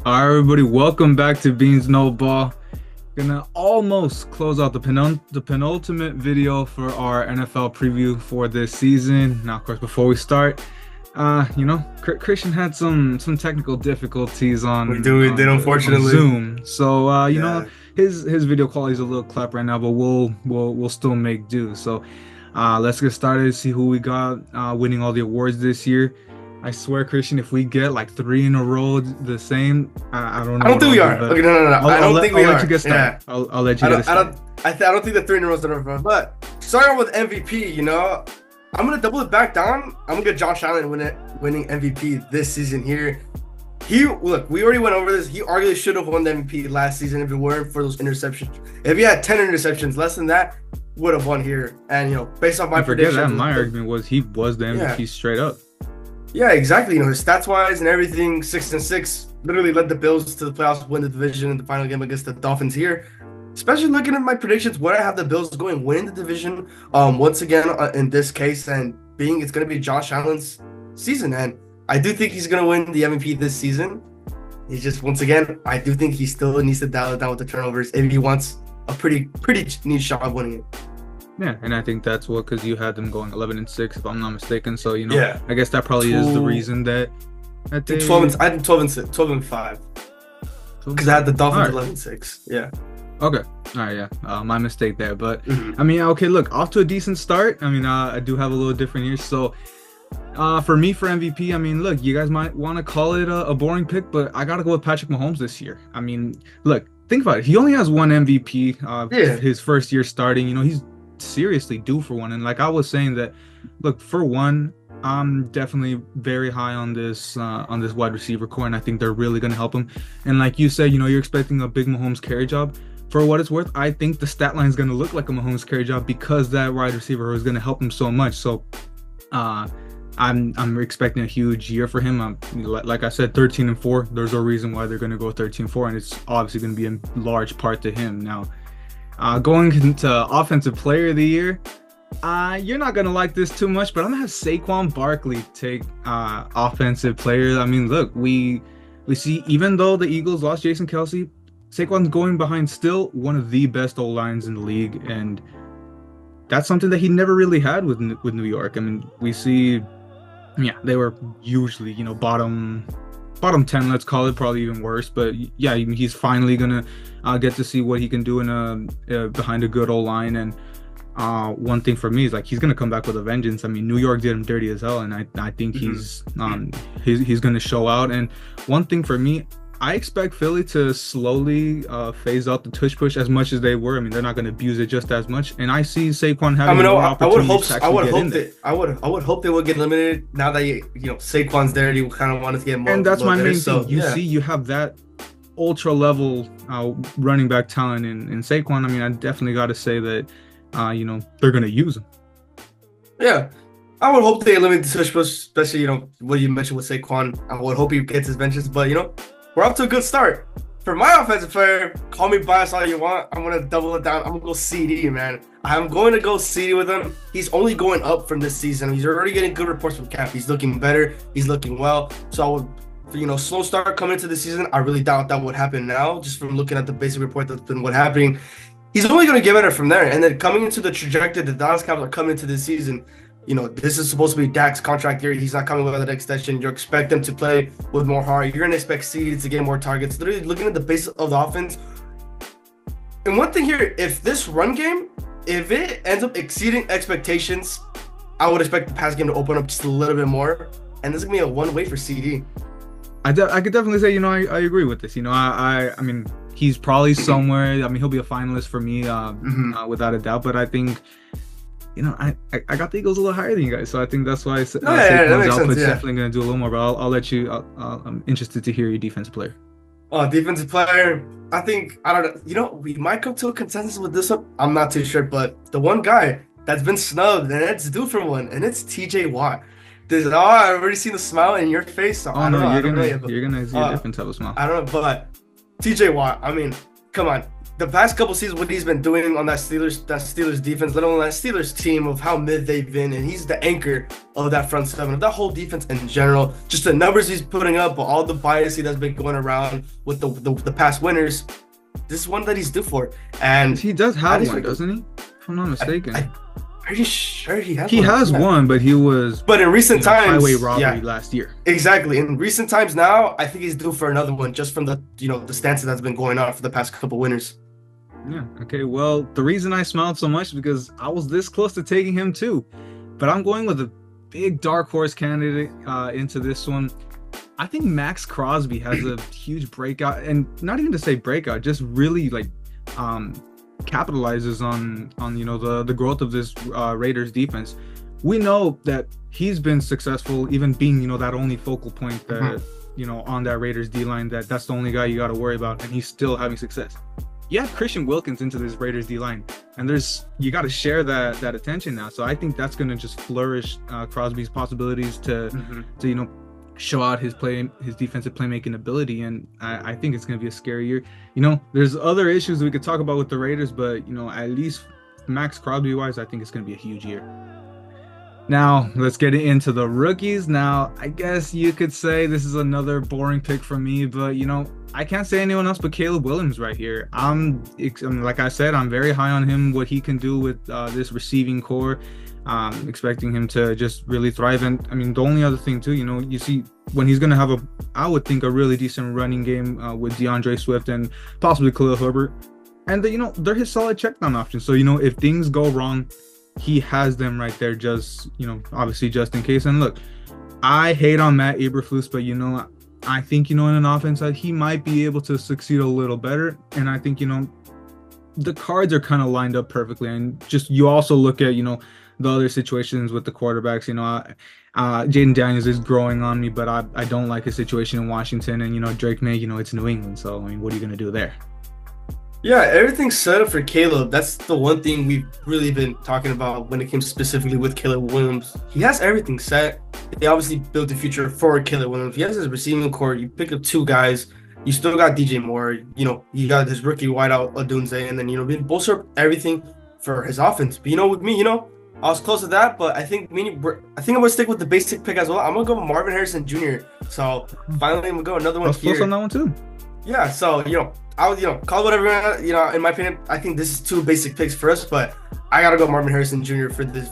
All right, everybody, welcome back to Beans No Ball. Gonna almost close out the penultimate video for our NFL preview for this season. Now, of course, before we start, Christian had some technical difficulties We did, on unfortunately. Zoom, so Yeah. his video quality is a little crap right now, but we'll still make do. So, let's get started. See who we got winning all the awards this year. I swear, Christian, if we get like three in a row the same, I don't I know don't what think I'll we do, are. but Okay, no. I don't think I'll we let you are. get started. Yeah. I'll let you get started. I don't think the three in a row is the number. But starting with MVP, I'm gonna double it back down. I'm gonna get Josh Allen winning MVP this season here. We already went over this. He arguably should have won the MVP last season if it weren't for those interceptions. If he had 10 interceptions, less than that, would have won here. And based off my You forget predictions, that my argument was he was the MVP straight up. Yeah, exactly. His stats wise and everything, 6-6, literally led the Bills to the playoffs, win the division in the final game against the Dolphins here. Especially looking at my predictions, where I have the Bills going, winning the division, once again in this case, and being it's going to be Josh Allen's season, and I do think he's going to win the MVP this season. He's just once again, I do think he still needs to dial it down with the turnovers if he wants a pretty neat shot of winning it. Yeah, and I think that's what because you had them going 11-6, if I'm not mistaken. So Yeah, I guess that probably is the reason that they 12-5 because I had the Dolphins All right. 11-6. Yeah. Okay. All right, yeah. My mistake there. But Mhm. I mean, okay, look, off to a decent start. I mean, I do have a little different here. So for me for MVP, I mean, look, you guys might want to call it a boring pick, but I gotta go with Patrick Mahomes this year. I mean, look, think about it. He only has one MVP, Yeah. his first year starting. He's seriously due for one. And like I was saying that, look, for one, I'm definitely very high on this wide receiver core, and I think they're really gonna help him. And like you said, you're expecting a big Mahomes carry job. For what it's worth, I think the stat line is gonna look like a Mahomes carry job because that wide receiver is gonna help him so much. So, uh, I'm expecting a huge year for him. Like I said, 13-4. There's a reason why they're gonna go 13-4, and it's obviously gonna be in large part to him. Now, going into offensive player of the year, you're not gonna like this too much, but I'm gonna have Saquon Barkley take offensive player. I mean, look, we see even though the Eagles lost Jason Kelsey, Saquon's going behind still one of the best O lines in the league, and that's something that he never really had with New York. I mean, we see, yeah, they were usually bottom 10, let's call it, probably even worse. But yeah, he's finally gonna get to see what he can do in behind a good old line. And one thing for me is like he's gonna come back with a vengeance. I mean, New York did him dirty as hell, and I think he's gonna show out. And one thing for me, I expect Philly to slowly phase out the tush push as much as they were. I mean, they're not going to abuse it just as much. And I see Saquon I having mean, more I would hope opportunities to I actually would get hope in there. that I would hope they would get eliminated now that Saquon's there. You kind of want to get more And that's my there. main So thing. You have that ultra level running back talent in Saquon. I mean, I definitely got to say that they're going to use him. yeah, I would hope they eliminate the switch push, especially what you mentioned with Saquon. I would hope he gets his vengeance, but we're off to a good start. For my offensive player, call me biased all you want. I'm gonna double it down. I'm gonna go CD, man. I'm going to go CD with him. He's only going up from this season. He's already getting good reports from Cap. He's looking better. He's looking well. So I would, slow start coming into the season. I really doubt that would happen now, just from looking at the basic report that's been happening. He's only going to get better from there. And then coming into the trajectory the Dallas Cowboys are coming into this season, this is supposed to be Dak's contract year. He's not coming with an extension. You expect him to play with more heart. You're going to expect CD to get more targets. Literally looking at the base of the offense. And one thing here, if this run game, if it ends up exceeding expectations, I would expect the pass game to open up just a little bit more. And this is going to be a one-way for CD. I could definitely say, I agree with this. I mean, he's probably somewhere. I mean, he'll be a finalist for me, without a doubt. But I think, I got the Eagles a little higher than you guys, so I think that's why Saquon's output's definitely going to do a little more. But I'll let you. I'm interested to hear your defensive player. Defensive player, I don't know. We might come to a consensus with this one. I'm not too sure, but the one guy that's been snubbed, and it's due for one, and it's TJ Watt. I've already seen the smile in your face. So You're gonna see a different type of smile. I don't know, but TJ Watt, I mean, come on. the past couple seasons, what he's been doing on that Steelers defense, let alone that Steelers team, of how mid they've been, and he's the anchor of that front seven, of that whole defense in general. Just the numbers he's putting up, but all the bias that's been going around with the past winners. This is one that he's due for, and he does have one, doesn't he? If I'm not mistaken. I'm pretty sure he has. He has one, but he was. But in recent times, highway robbery last year. Exactly. In recent times now, I think he's due for another one, just from the the stances that's been going on for the past couple winners. Yeah. Okay. Well, the reason I smiled so much is because I was this close to taking him too, but I'm going with a big dark horse candidate into this one. I think Max Crosby has a huge breakout, and not even to say breakout, just really capitalizes on the growth of this Raiders defense. We know that he's been successful, even being that only focal point that on that Raiders D line. That's the only guy you got to worry about, and he's still having success. You have Christian Wilkins into this Raiders D line, and you got to share that attention now. So I think that's going to just flourish Crosby's possibilities to show out his defensive playmaking ability, and I think it's going to be a scary year. There's other issues we could talk about with the Raiders, but at least Max Crosby wise, I think it's going to be a huge year. Now let's get into the rookies. Now I guess you could say this is another boring pick for me, but I can't say anyone else but Caleb Williams right here. Like I said, I'm very high on him, what he can do with this receiving core. Expecting him to just really thrive. And I mean, the only other thing too, you see when he's going to have I would think a really decent running game with DeAndre Swift and possibly Khalil Herbert. And they're his solid checkdown options. So, if things go wrong, he has them right there, just, obviously just in case. And look, I hate on Matt Eberflus, but I think, in an offense that he might be able to succeed a little better. And I think, the cards are kind of lined up perfectly. And just, you also look at, the other situations with the quarterbacks, Jaden Daniels is growing on me, but I don't like his situation in Washington, and Drake May, it's New England, so I mean, what are you gonna do there? Yeah, everything's set up for Caleb. That's the one thing we've really been talking about when it came specifically with Caleb Williams. He has everything set. They obviously built the future for Caleb Williams. He has his receiving core. You pick up two guys. You still got DJ Moore. You got his rookie wideout Odunze, and then we bolster up everything for his offense. But with me, I was close to that, but I think I'm gonna stick with the basic pick as well. I'm gonna go with Marvin Harrison Jr. So finally, I'm gonna go another one here. Close on that one too. Yeah. So I would call it whatever in my opinion. I think this is two basic picks for us, but I gotta go Marvin Harrison Jr. for this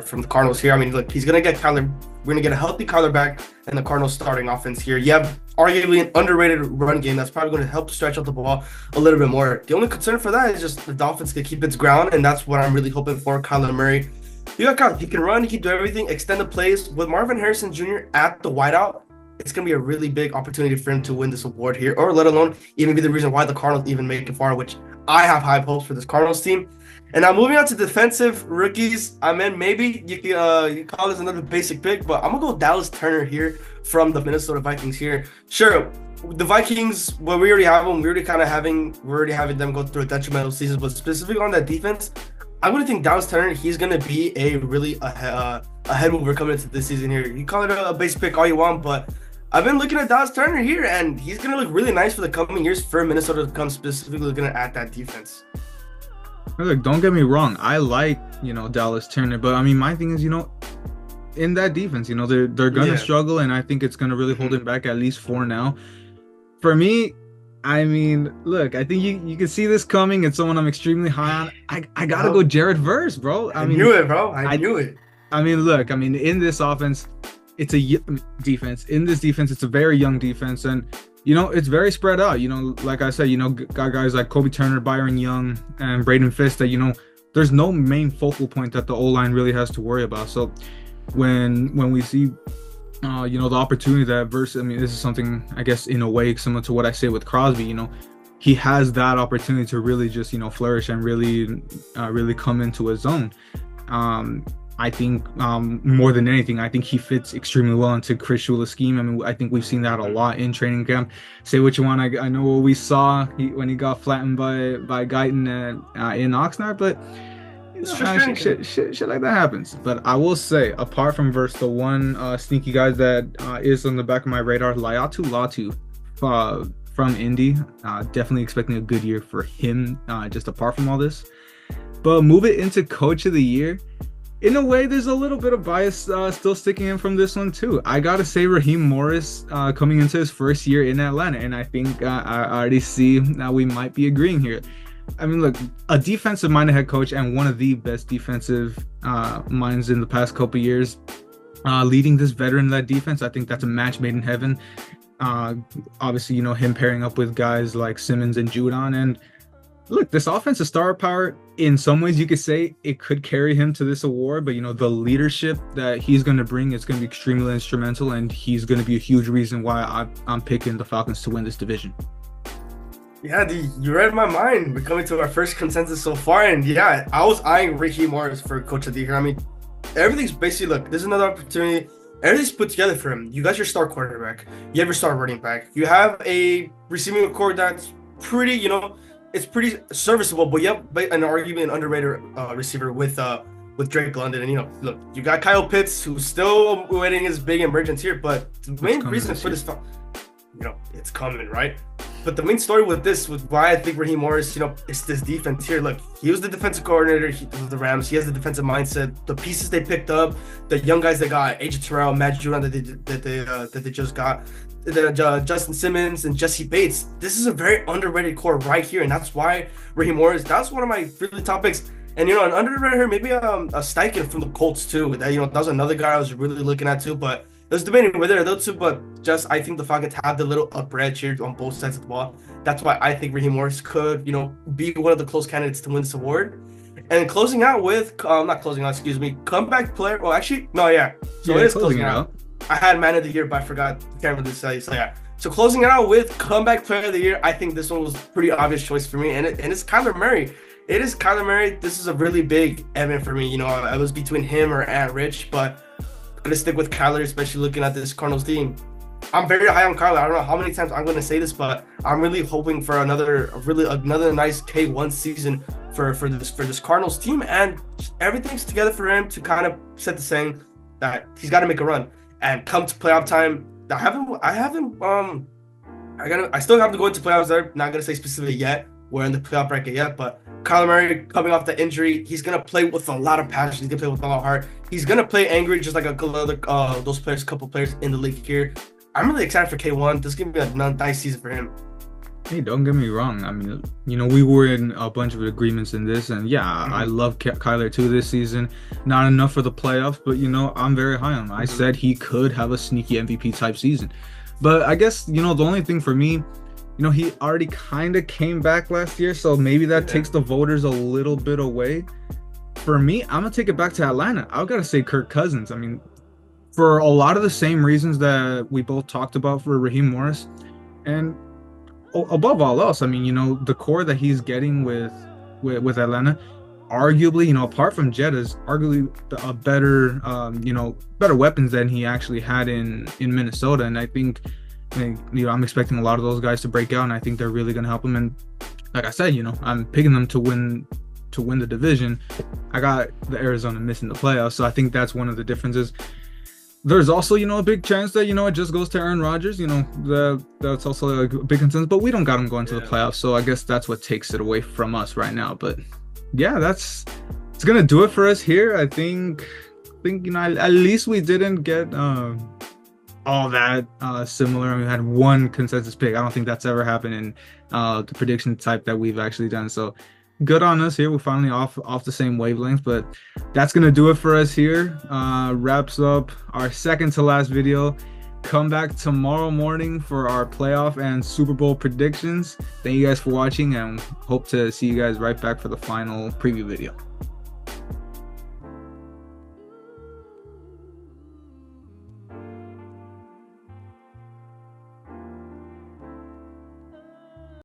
from the Cardinals here. I mean, look, he's gonna get Kyler. We're gonna get a healthy Kyler back in the Cardinals starting offense here. You have arguably an underrated run game that's probably going to help stretch out the ball a little bit more. The only concern for that is just the Dolphins can keep its ground, and that's what I'm really hoping for. Kyler Murray, you got Kyler. He can run, he can do everything, extend the plays. With Marvin Harrison Jr. at the wideout, it's going to be a really big opportunity for him to win this award here, or let alone even be the reason why the Cardinals even make it far, which I have high hopes for this Cardinals team. And now moving on to defensive rookies, maybe you call this another basic pick, but I'm going to go Dallas Turner here from the Minnesota Vikings here. Sure, the Vikings, well, we already have them. We're already having them go through a detrimental season, but specifically on that defense, I would think Dallas Turner, he's going to be a really a head mover coming into this season here. You call it a base pick all you want, but I've been looking at Dallas Turner here, and he's going to look really nice for the coming years for Minnesota to come, specifically looking at that defense. Look, don't get me wrong. I like, Dallas Turner, but I mean, my thing is, in that defense, they're gonna struggle, and I think it's gonna really hold him back, at least for now. For me, I mean, look, I think you can see this coming. It's someone I'm extremely high on. I gotta go Jared Verse, bro. I knew it, bro. I knew it. I mean, look, in this offense, it's a defense. In this defense, it's a very young defense, and it's very spread out. Like I said, got guys like Kobe Turner, Byron Young, and Braden Fisk that there's no main focal point that the O-line really has to worry about. So when we see the opportunity that Verse, I mean, this is something, I guess, in a way similar to what I say with Crosby, he has that opportunity to really just, flourish and really come into his own. I think more than anything, I think he fits extremely well into Chris Shula's scheme. I mean, I think we've seen that a lot in training camp. Say what you want. I know what we saw when he got flattened by Guyton in Oxnard, but shit like that happens. But I will say, apart from Verse, the one sneaky guy that is on the back of my radar, Laiatu Latu from Indy. Definitely expecting a good year for him, just apart from all this. But move it into Coach of the Year. In a way, there's a little bit of bias still sticking in from this one too. I gotta say Raheem Morris coming into his first year in Atlanta, and I think I already see that we might be agreeing here. I mean, look, a defensive-minded head coach and one of the best defensive minds in the past couple years, leading this veteran-led defense. I think that's a match made in heaven. Obviously, him pairing up with guys like Simmons and Judon, and look, this offensive star power, in some ways you could say it could carry him to this award, but the leadership that he's going to bring is going to be extremely instrumental, and he's going to be a huge reason why I'm picking the Falcons to win this division. Yeah, you read my mind. We're coming to our first consensus so far, and yeah, I was eyeing Raheem Morris for Coach of the Year. I mean, everything's basically, look, there's another opportunity. Everything's put together for him. You got your star quarterback. You have your star running back. You have a receiving core that's pretty, it's pretty serviceable, but you have an arguably an underrated receiver with Drake London. And look, you got Kyle Pitts, who's still waiting his big emergence here, but the main reason for this, it's coming, right? But the main story with why I think Raheem Morris, is this defense here. Look, he was the defensive coordinator of the Rams. He has the defensive mindset. The pieces they picked up, the young guys they got, AJ Terrell, Matt Judon that they just got, Justin Simmons and Jesse Bates. This is a very underrated core right here, and that's why Raheem Morris. That's one of my really top picks. And an underrated here, maybe a Steichen from the Colts too. That was another guy I was really looking at too, but. There's debating whether those two, but just I think the Falcons have the little upper edge here on both sides of the ball. That's why I think Raheem Morris could, be one of the close candidates to win this award. And closing out with, comeback player. Well, actually, no, yeah. So it is closing out. I had Man of the Year, but I forgot. I can't really say. So yeah. So closing it out with comeback player of the year, I think this one was a pretty obvious choice for me, and it's Kyler Murray. It is Kyler Murray. This is a really big event for me. I was between him or Ant Rich, but. I'm gonna stick with Kyler, especially looking at this Cardinals team. I'm very high on Kyler. I don't know how many times I'm gonna say this, but I'm really hoping for another nice K1 season for this Cardinals team, and everything's together for him to kind of set the saying that he's got to make a run and come to playoff time. I still have to go into playoffs there. Not gonna say specifically yet. We're in the playoff bracket yet, but Kyler Murray coming off the injury, he's gonna play with a lot of passion. He's gonna play with a lot of heart. He's gonna play angry, just like a couple players in the league here. I'm really excited for K1. This is gonna be a nice season for him. Hey, don't get me wrong. I mean, we were in a bunch of agreements in this, and yeah, I love Kyler too this season. Not enough for the playoffs, but I'm very high on him. I said he could have a sneaky MVP type season, but I guess the only thing for me. He already kind of came back last year, so maybe that takes the voters a little bit away. For me, I'm going to take it back to Atlanta. I've got to say Kirk Cousins. I mean, for a lot of the same reasons that we both talked about for Raheem Morris. And above all else, I mean, the core that he's getting with Atlanta, arguably, apart from Jetta's, arguably a better, better weapons than he actually had in Minnesota. And I think... I'm expecting a lot of those guys to break out, and I think they're really going to help him. And like I said, I'm picking them to win the division. I got the Arizona missing the playoffs, so I think that's one of the differences. There's also, a big chance that it just goes to Aaron Rodgers. That's also a big consensus, but we don't got him going to the playoffs, so I guess that's what takes it away from us right now. But yeah, it's gonna do it for us here. I think at least we didn't get all that similar. I mean, we had one consensus pick. I don't think that's ever happened in the prediction type that we've actually done. So good on us here. We're finally off the same wavelength, but that's going to do it for us here. Wraps up our second to last video. Come back tomorrow morning for our playoff and Super Bowl predictions. Thank you guys for watching, and hope to see you guys right back for the final preview video.